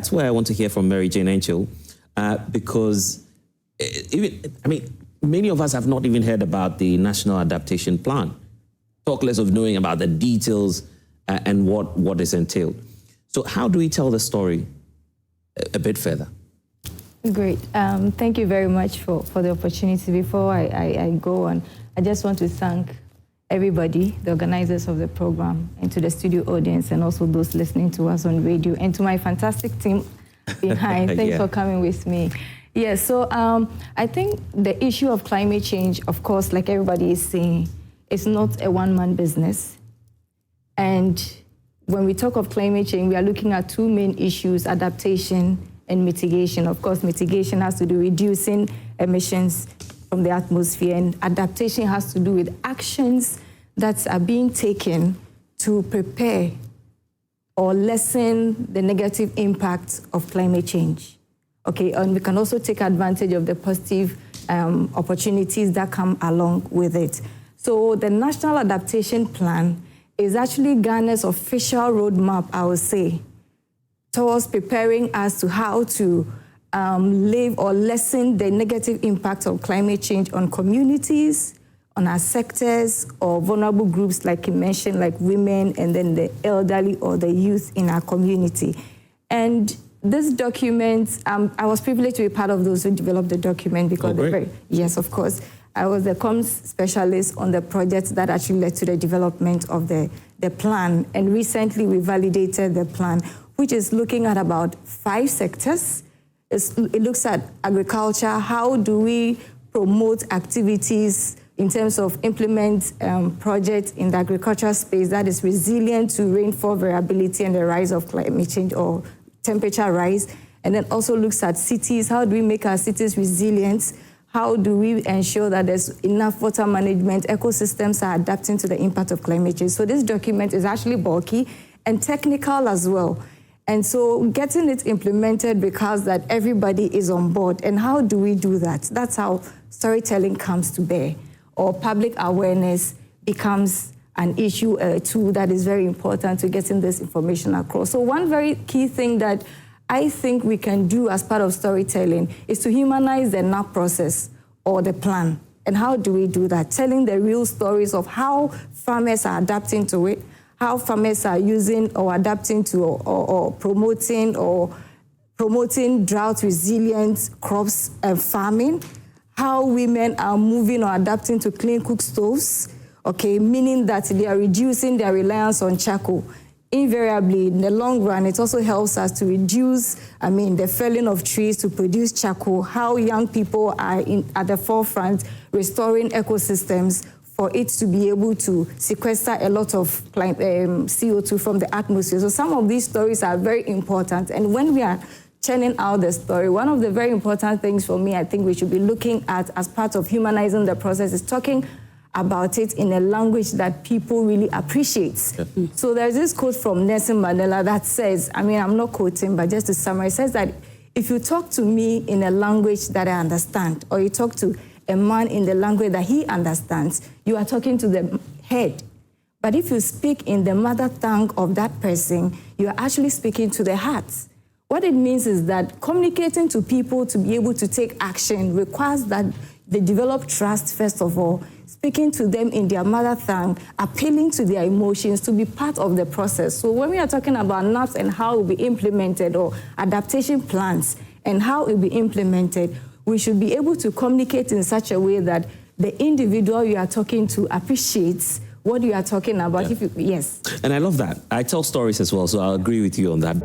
that's where I want to hear from Mary Jane Enchill, because many of us have not even heard about the National Adaptation Plan, talk less of knowing about the details and what is entailed. So how do we tell the story a bit further? Great. Thank you very much for the opportunity. Before I go on, I just want to thank everybody, the organizers of the program, and to the studio audience, and also those listening to us on radio, and to my fantastic team behind. Thanks for coming with me. Yeah, so I think the issue of climate change, of course, like everybody is saying, it's not a one-man business. And when we talk of climate change, we are looking at two main issues: adaptation and mitigation. Of course, mitigation has to do with reducing emissions from the atmosphere, and adaptation has to do with actions that are being taken to prepare or lessen the negative impact of climate change. Okay, and we can also take advantage of the positive opportunities that come along with it. So the National Adaptation Plan is actually Ghana's official roadmap, I would say, towards preparing us to how to live or lessen the negative impact of climate change on communities, on our sectors, or vulnerable groups like you mentioned, like women, and then the elderly or the youth in our community. And this document, I was privileged to be part of those who developed the document because yes, of course, I was the comms specialist on the project that actually led to the development of the plan. And recently we validated the plan, which is looking at about 5 sectors. It looks at agriculture. How do we promote activities in terms of implement projects in the agricultural space that is resilient to rainfall variability and the rise of climate change or temperature rise? And then also looks at cities. How do we make our cities resilient? How do we ensure that there's enough water management, ecosystems are adapting to the impact of climate change? So this document is actually bulky and technical as well. And so getting it implemented because that everybody is on board. And how do we do that? That's how storytelling comes to bear, or public awareness becomes an issue, a tool that is very important to getting this information across. So one very key thing that I think we can do as part of storytelling is to humanize the NAP process or the plan. And how do we do that? Telling the real stories of how farmers are adapting to it, how farmers are using or adapting to or promoting drought resilient crops and farming, how women are moving or adapting to clean cook stoves, okay, meaning that they are reducing their reliance on charcoal. Invariably, in the long run, it also helps us to reduce, the felling of trees to produce charcoal, how young people are at the forefront restoring ecosystems for it to be able to sequester a lot of CO2 from the atmosphere. So some of these stories are very important. And when we are churning out the story, one of the very important things for me, I think we should be looking at as part of humanizing the process is talking about it in a language that people really appreciate. So there's this quote from Nelson Mandela that says, I'm not quoting, but just to summarize, it says that if you talk to me in a language that I understand, or you talk to a man in the language that he understands, you are talking to the head. But if you speak in the mother tongue of that person, you are actually speaking to the heart. What it means is that communicating to people to be able to take action requires that they develop trust, first of all, speaking to them in their mother tongue, appealing to their emotions to be part of the process. So when we are talking about NAPs and how it will be implemented, or adaptation plans and how it will be implemented, we should be able to communicate in such a way that the individual you are talking to appreciates what you are talking about. Yes. And I love that. I tell stories as well, so I'll agree with you on that.